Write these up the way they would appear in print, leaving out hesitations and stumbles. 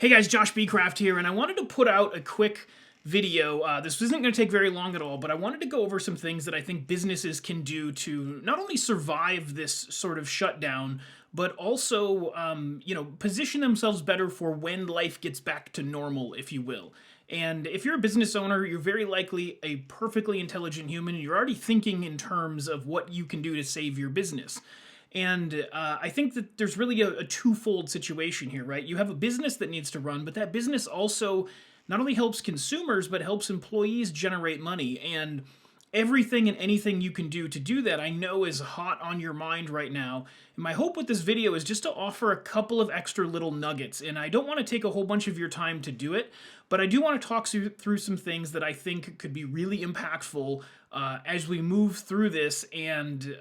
Hey guys, Josh Beecraft here, and I wanted to put out a quick video. This isn't going to take very long at all, but I wanted to go over some things that I think businesses can do to not only survive this sort of shutdown, but also, position themselves better for when life gets back to normal, if you will. And if you're a business owner, you're very likely a perfectly intelligent human, and you're already thinking in terms of what you can do to save your business. And I think that there's really a twofold situation here, right? You have a business that needs to run, but that business also not only helps consumers, but helps employees generate money. And everything and anything you can do to do that, I know is hot on your mind right now. And my hope with this video is just to offer a couple of extra little nuggets. And I don't want to take a whole bunch of your time to do it, but I do want to talk through some things that I think could be really impactful as we move through this, and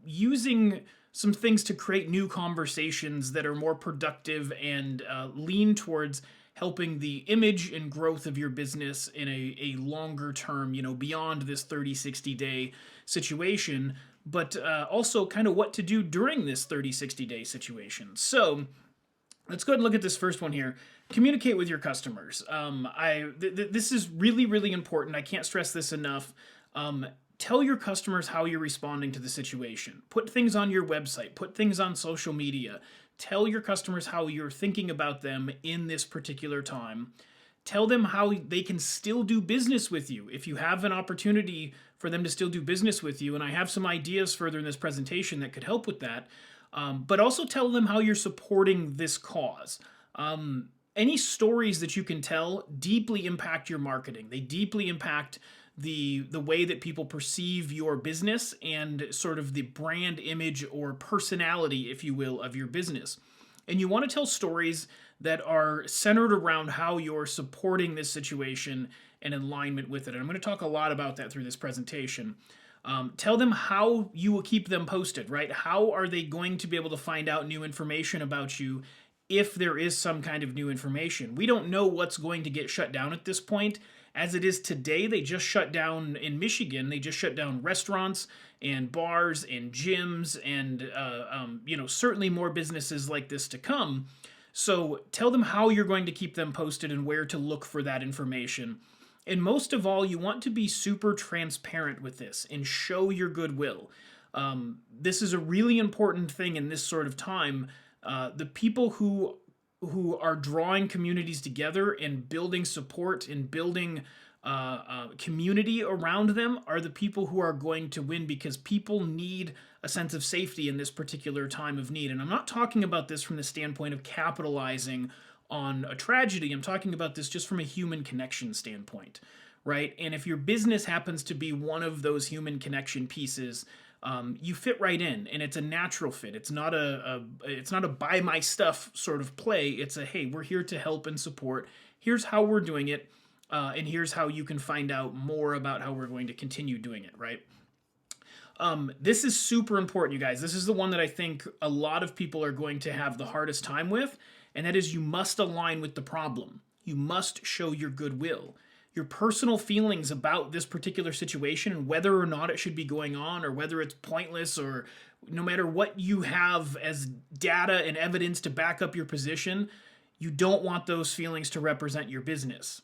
using some things to create new conversations that are more productive and lean towards helping the image and growth of your business in a longer term, beyond this 30, 60-day situation, but also kind of what to do during this 30, 60-day situation. So let's go ahead and look at this first one here. Communicate with your customers. This is really, really important. I can't stress this enough. Tell your customers how you're responding to the situation. Put things on your website. Put things on social media. Tell your customers how you're thinking about them in this particular time. Tell them how they can still do business with you if you have an opportunity for them to still do business with you. And I have some ideas further in this presentation that could help with that. But also tell them how you're supporting this cause. Any stories that you can tell deeply impact your marketing. They deeply impact the way that people perceive your business and sort of the brand image or personality, if you will, of your business. And you want to tell stories that are centered around how you're supporting this situation and in alignment with it. And I'm going to talk a lot about that through this presentation. Tell them how you will keep them posted, right? How are they going to be able to find out new information about you if there is some kind of new information? We don't know what's going to get shut down at this point. As it is today, they just shut down in Michigan. They just shut down restaurants and bars and gyms and, certainly more businesses like this to come. So tell them how you're going to keep them posted and where to look for that information. And most of all, you want to be super transparent with this and show your goodwill. This is a really important thing in this sort of time. The people who are drawing communities together and building support and building community around them are the people who are going to win, because people need a sense of safety in this particular time of need. And I'm not talking about this from the standpoint of capitalizing on a tragedy. I'm talking about this just from a human connection standpoint, right? And if your business happens to be one of those human connection pieces, you fit right in, and it's a natural fit. It's not a buy my stuff sort of play. It's a, hey, we're here to help and support. Here's how we're doing it, and here's how you can find out more about how we're going to continue doing it, right? This is super important, you guys. This is the one that I think a lot of people are going to have the hardest time with, and that is you must align with the problem. You must show your goodwill. Your personal feelings about this particular situation and whether or not it should be going on, or whether it's pointless, or no matter what you have as data and evidence to back up your position, you don't want those feelings to represent your business.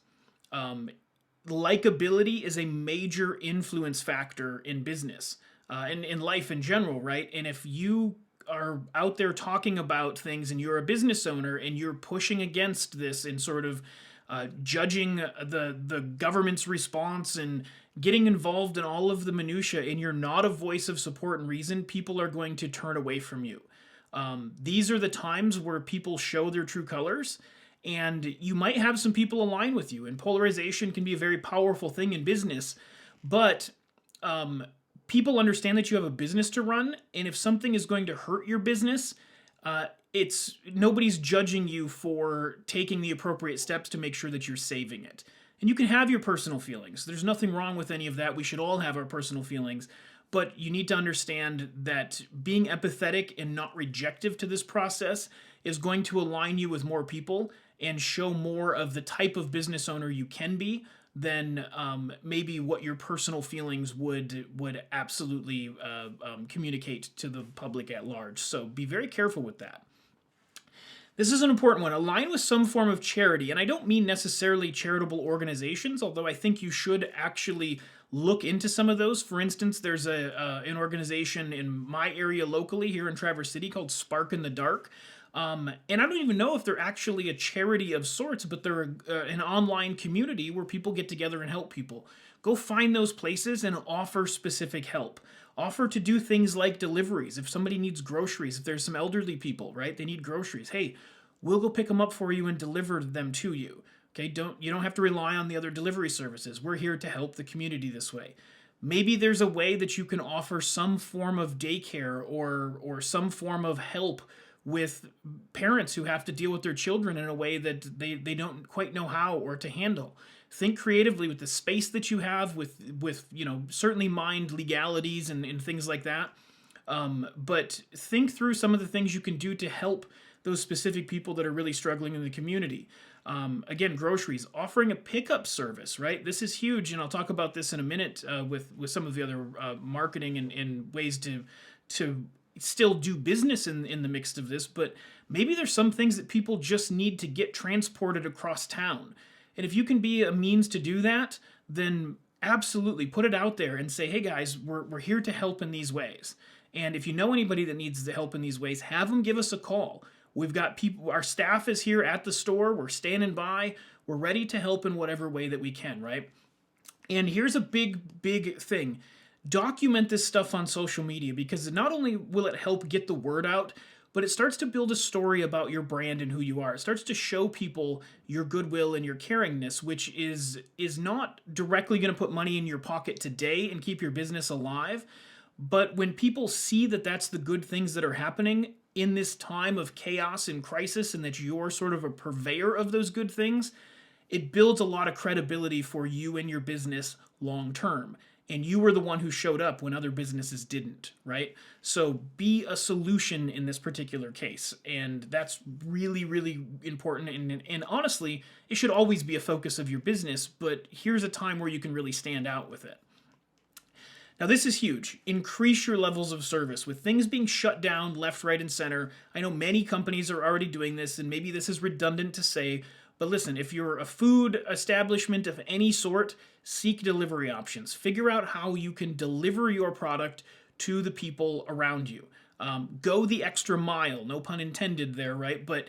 Likability is a major influence factor in business and in life in general, right? And if you are out there talking about things and you're a business owner and you're pushing against this and sort of judging the government's response and getting involved in all of the minutia, and you're not a voice of support and reason, people are going to turn away from you. These are the times where people show their true colors, and you might have some people align with you, and polarization can be a very powerful thing in business, but people understand that you have a business to run, and if something is going to hurt your business, nobody's judging you for taking the appropriate steps to make sure that you're saving it. And you can have your personal feelings. There's nothing wrong with any of that. We should all have our personal feelings. But you need to understand that being empathetic and not rejective to this process is going to align you with more people and show more of the type of business owner you can be than maybe what your personal feelings would absolutely communicate to the public at large. So be very careful with that. This is an important one. Align with some form of charity. And I don't mean necessarily charitable organizations, although I think you should actually look into some of those. For instance, there's an organization in my area locally here in Traverse City called Spark in the Dark. And I don't even know if they're actually a charity of sorts, but they're an online community where people get together and help people. Go find those places and offer specific help. Offer to do things like deliveries. If somebody needs groceries, if there's some elderly people, right, they need groceries. Hey, we'll go pick them up for you and deliver them to you. Okay, you don't have to rely on the other delivery services. We're here to help the community this way. Maybe there's a way that you can offer some form of daycare or some form of help with parents who have to deal with their children in a way that they don't quite know how or to handle. Think creatively with the space that you have, with certainly mind legalities and things like that. But think through some of the things you can do to help those specific people that are really struggling in the community. Again, groceries, offering a pickup service, right? This is huge, and I'll talk about this in a minute with some of the other marketing and ways to still do business in the mix of this. But maybe there's some things that people just need to get transported across town. And if you can be a means to do that, then absolutely put it out there and say, hey guys, we're here to help in these ways. And if you know anybody that needs the help in these ways, have them give us a call. We've got people, our staff is here at the store. We're standing by. We're ready to help in whatever way that we can, right? And here's a big thing. Document this stuff on social media, because not only will it help get the word out, but it starts to build a story about your brand and who you are. It starts to show people your goodwill and your caringness, which is not directly going to put money in your pocket today and keep your business alive. But when people see that that's the good things that are happening in this time of chaos and crisis, and that you're sort of a purveyor of those good things, it builds a lot of credibility for you and your business long term. And you were the one who showed up when other businesses didn't, right? So be a solution in this particular case. And that's really, really important. And honestly, it should always be a focus of your business, but here's a time where you can really stand out with it. Now, this is huge. Increase your levels of service. With things being shut down left, right, and center, I know many companies are already doing this, and maybe this is redundant to say, but listen, if you're a food establishment of any sort, seek delivery options. Figure out how you can deliver your product to the people around you. Go the extra mile, no pun intended there, right? But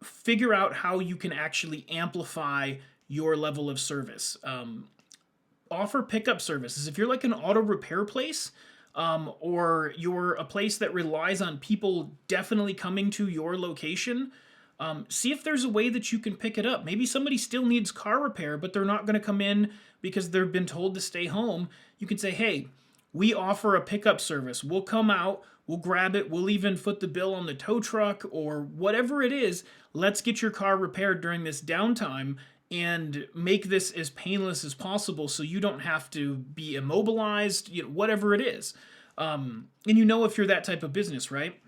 figure out how you can actually amplify your level of service. Offer pickup services. If you're like an auto repair place, or you're a place that relies on people definitely coming to your location, see if there's a way that you can pick it up. Maybe somebody still needs car repair, but they're not going to come in because they've been told to stay home. You can say, hey, we offer a pickup service. We'll come out, we'll grab it, we'll even foot the bill on the tow truck or whatever it is. Let's get your car repaired during this downtime and make this as painless as possible so you don't have to be immobilized, whatever it is. And if you're that type of business, right?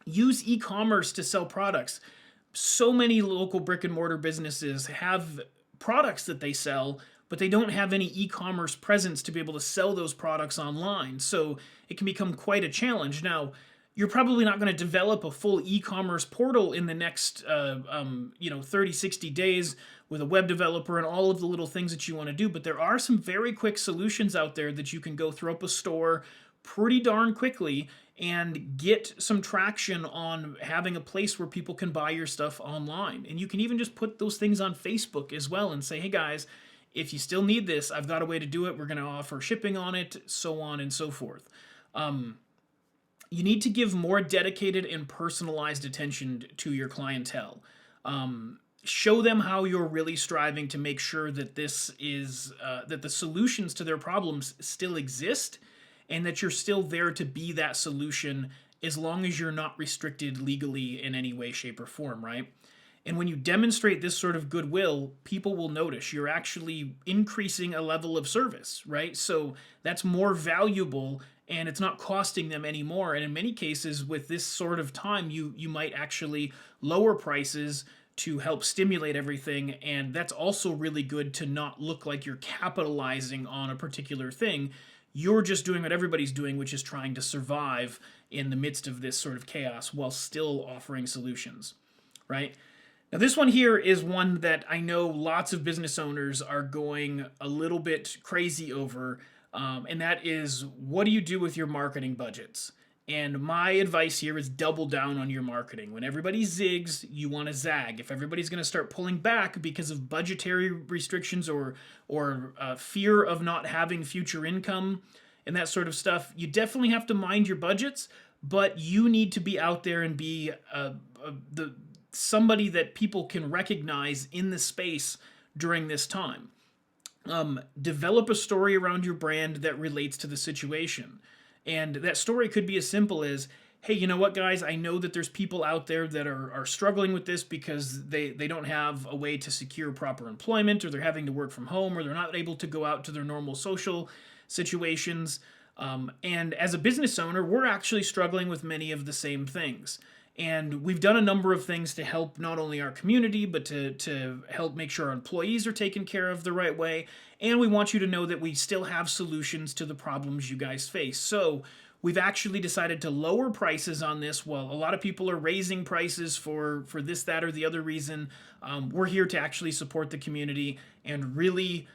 Use e-commerce to sell products. So many local brick and mortar businesses have products that they sell, but they don't have any e-commerce presence to be able to sell those products online. So it can become quite a challenge. Now, you're probably not going to develop a full e-commerce portal in the next 30, 60 days with a web developer and all of the little things that you want to do. But there are some very quick solutions out there that you can go throw up a store pretty darn quickly and get some traction on having a place where people can buy your stuff online. And you can even just put those things on Facebook as well and say, hey guys, if you still need this, I've got a way to do it. We're going to offer shipping on it, so on and so forth. You need to give more dedicated and personalized attention to your clientele. Show them how you're really striving to make sure that this is that the solutions to their problems still exist, and that you're still there to be that solution as long as you're not restricted legally in any way, shape, or form, right? And when you demonstrate this sort of goodwill, people will notice you're actually increasing a level of service, right? So that's more valuable and it's not costing them anymore. And in many cases, with this sort of time, you might actually lower prices to help stimulate everything. And that's also really good to not look like you're capitalizing on a particular thing. You're just doing what everybody's doing, which is trying to survive in the midst of this sort of chaos while still offering solutions. right? Now, this one here is one that I know lots of business owners are going a little bit crazy over, and that is, what do you do with your marketing budgets? And my advice here is double down on your marketing. When everybody zigs, you want to zag. If everybody's going to start pulling back because of budgetary restrictions or fear of not having future income and that sort of stuff, you definitely have to mind your budgets. But you need to be out there and be the somebody that people can recognize in the space during this time. Develop a story around your brand that relates to the situation. And that story could be as simple as, hey, you know what, guys? I know that there's people out there that are struggling with this because they don't have a way to secure proper employment, or they're having to work from home, or they're not able to go out to their normal social situations. And as a business owner, we're actually struggling with many of the same things. And we've done a number of things to help not only our community, but to help make sure our employees are taken care of the right way. And we want you to know that we still have solutions to the problems you guys face. So we've actually decided to lower prices on this. While a lot of people are raising prices for this, that, or the other reason, we're here to actually support the community and really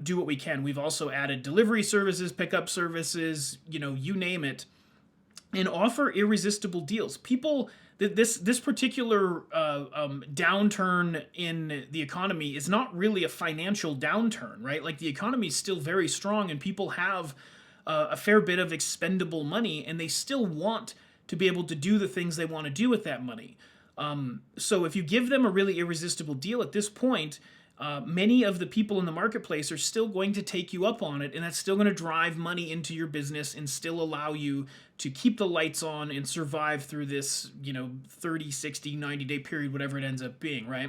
do what we can. We've also added delivery services, pickup services, you name it, and offer irresistible deals. People, this particular downturn in the economy is not really a financial downturn, right? Like, the economy is still very strong, and people have a fair bit of expendable money, and they still want to be able to do the things they want to do with that money. So if you give them a really irresistible deal at this point, many of the people in the marketplace are still going to take you up on it, and that's still going to drive money into your business and still allow you to keep the lights on and survive through this 30, 60, 90-day period, whatever it ends up being, right?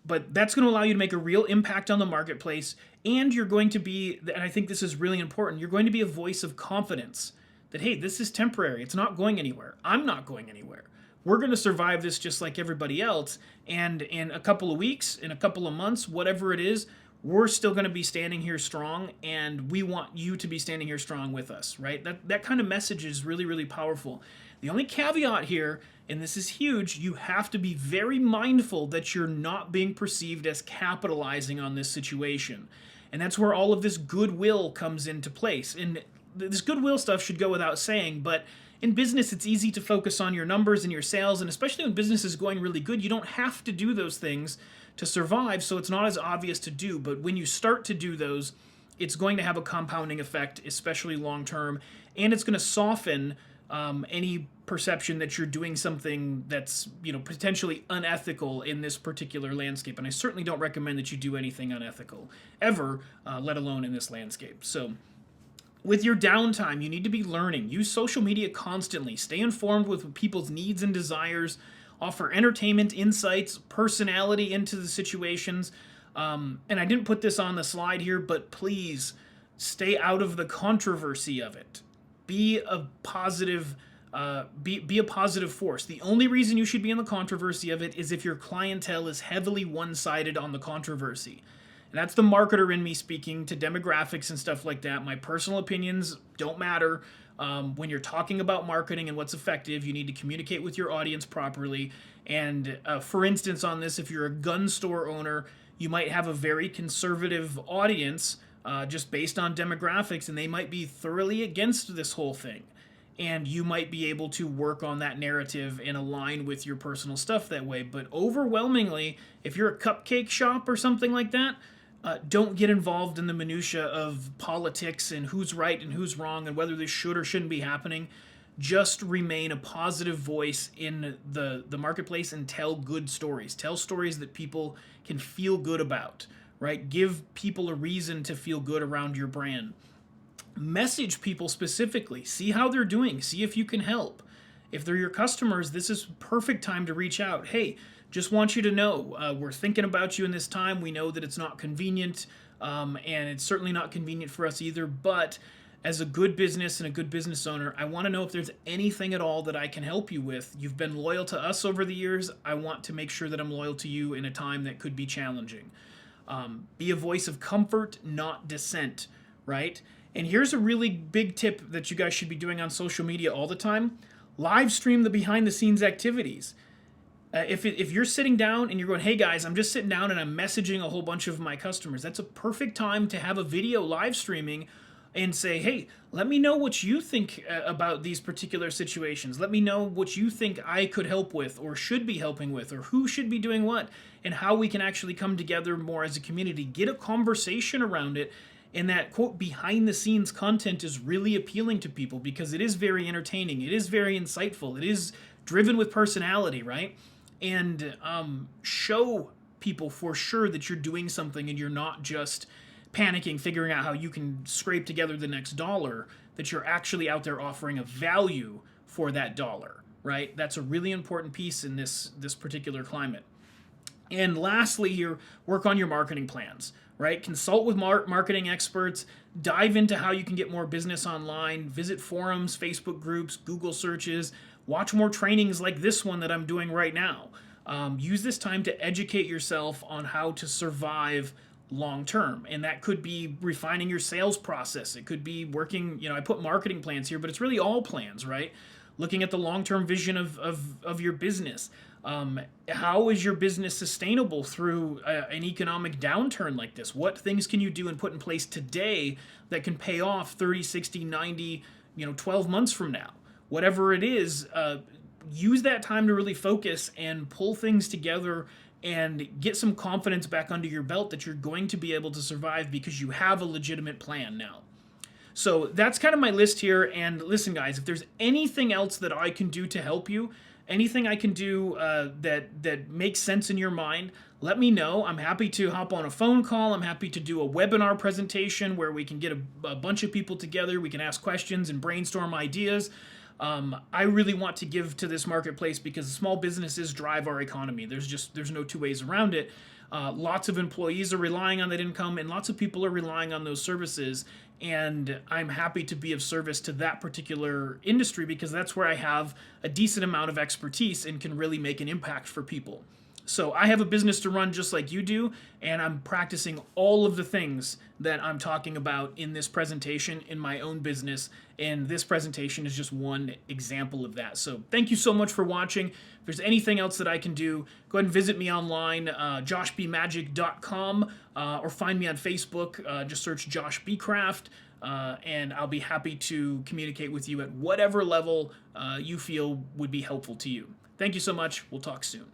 But that's going to allow you to make a real impact on the marketplace, and you're going to be, and I think this is really important, you're going to be a voice of confidence that, hey, this is temporary, it's not going anywhere, I'm not going anywhere. We're going to survive this just like everybody else, and in a couple of weeks, in a couple of months, whatever it is, we're still going to be standing here strong, and we want you to be standing here strong with us, right? That kind of message is really, really powerful. The only caveat here, and this is huge, you have to be very mindful that you're not being perceived as capitalizing on this situation. And that's where all of this goodwill comes into place. And this goodwill stuff should go without saying, but in business, it's easy to focus on your numbers and your sales, and especially when business is going really good, you don't have to do those things to survive, so it's not as obvious to do. But when you start to do those, it's going to have a compounding effect, especially long term, and it's going to soften any perception that you're doing something that's potentially unethical in this particular landscape. And I certainly don't recommend that you do anything unethical ever, let alone in this landscape. So with your downtime, you need to be learning. Use social media constantly. Stay informed with people's needs and desires. Offer entertainment, insights, personality into the situations. And I didn't put this on the slide here, but please stay out of the controversy of it. Be a positive be a positive force. The only reason you should be in the controversy of it is if your clientele is heavily one-sided on the controversy. And that's the marketer in me speaking to demographics and stuff like that. My personal opinions don't matter. When you're talking about marketing and what's effective, you need to communicate with your audience properly. And for instance, on this, if you're a gun store owner, you might have a very conservative audience just based on demographics, and they might be thoroughly against this whole thing. And you might be able to work on that narrative and align with your personal stuff that way. But overwhelmingly, if you're a cupcake shop or something like that, don't get involved in the minutia of politics and who's right and who's wrong and whether this should or shouldn't be happening. Just remain a positive voice in the marketplace and tell good stories. Tell stories that people can feel good about, right? Give people a reason to feel good around your brand. Message people specifically. See how they're doing. See if you can help. If they're your customers, this is perfect time to reach out. Hey, just want you to know, we're thinking about you in this time. We know that it's not convenient, and it's certainly not convenient for us either, but as a good business and a good business owner, I want to know if there's anything at all that I can help you with. You've been loyal to us over the years. I want to make sure that I'm loyal to you in a time that could be challenging. Be a voice of comfort, not dissent, right? And here's a really big tip that you guys should be doing on social media all the time. Live stream the behind the scenes activities. If you're sitting down and you're going, hey guys, I'm just sitting down and I'm messaging a whole bunch of my customers, that's a perfect time to have a video live streaming and say, hey, let me know what you think about these particular situations. Let me know what you think I could help with or should be helping with, or who should be doing what, and how we can actually come together more as a community. Get a conversation around it. And that, quote, behind the scenes content is really appealing to people because it is very entertaining. It is very insightful. It is driven with personality, right? And show people for sure that you're doing something and you're not just panicking, figuring out how you can scrape together the next dollar, that you're actually out there offering a value for that dollar, right? That's a really important piece in this particular climate. And lastly here, work on your marketing plans, right? Consult with marketing experts, dive into how you can get more business online, visit forums, Facebook groups, Google searches, watch more trainings like this one that I'm doing right now. Use this time to educate yourself on how to survive long term. And that could be refining your sales process. It could be working, I put marketing plans here, but it's really all plans, right? Looking at the long-term vision of your business. How is your business sustainable through an economic downturn like this? What things can you do and put in place today that can pay off 30, 60, 90, 12 months from now? Whatever it is, use that time to really focus and pull things together and get some confidence back under your belt that you're going to be able to survive because you have a legitimate plan now. So that's kind of my list here. And listen, guys, if there's anything else that I can do to help you, anything I can do that makes sense in your mind, let me know. I'm happy to hop on a phone call. I'm happy to do a webinar presentation where we can get a bunch of people together. We can ask questions and brainstorm ideas. I really want to give to this marketplace because small businesses drive our economy. There's no two ways around it. Lots of employees are relying on that income, and lots of people are relying on those services. And I'm happy to be of service to that particular industry because that's where I have a decent amount of expertise and can really make an impact for people. So I have a business to run just like you do, and I'm practicing all of the things that I'm talking about in this presentation in my own business, and this presentation is just one example of that. So thank you so much for watching. If there's anything else that I can do, go ahead and visit me online, joshbmagic.com, or find me on Facebook. Just search Josh B. Craft, and I'll be happy to communicate with you at whatever level you feel would be helpful to you. Thank you so much. We'll talk soon.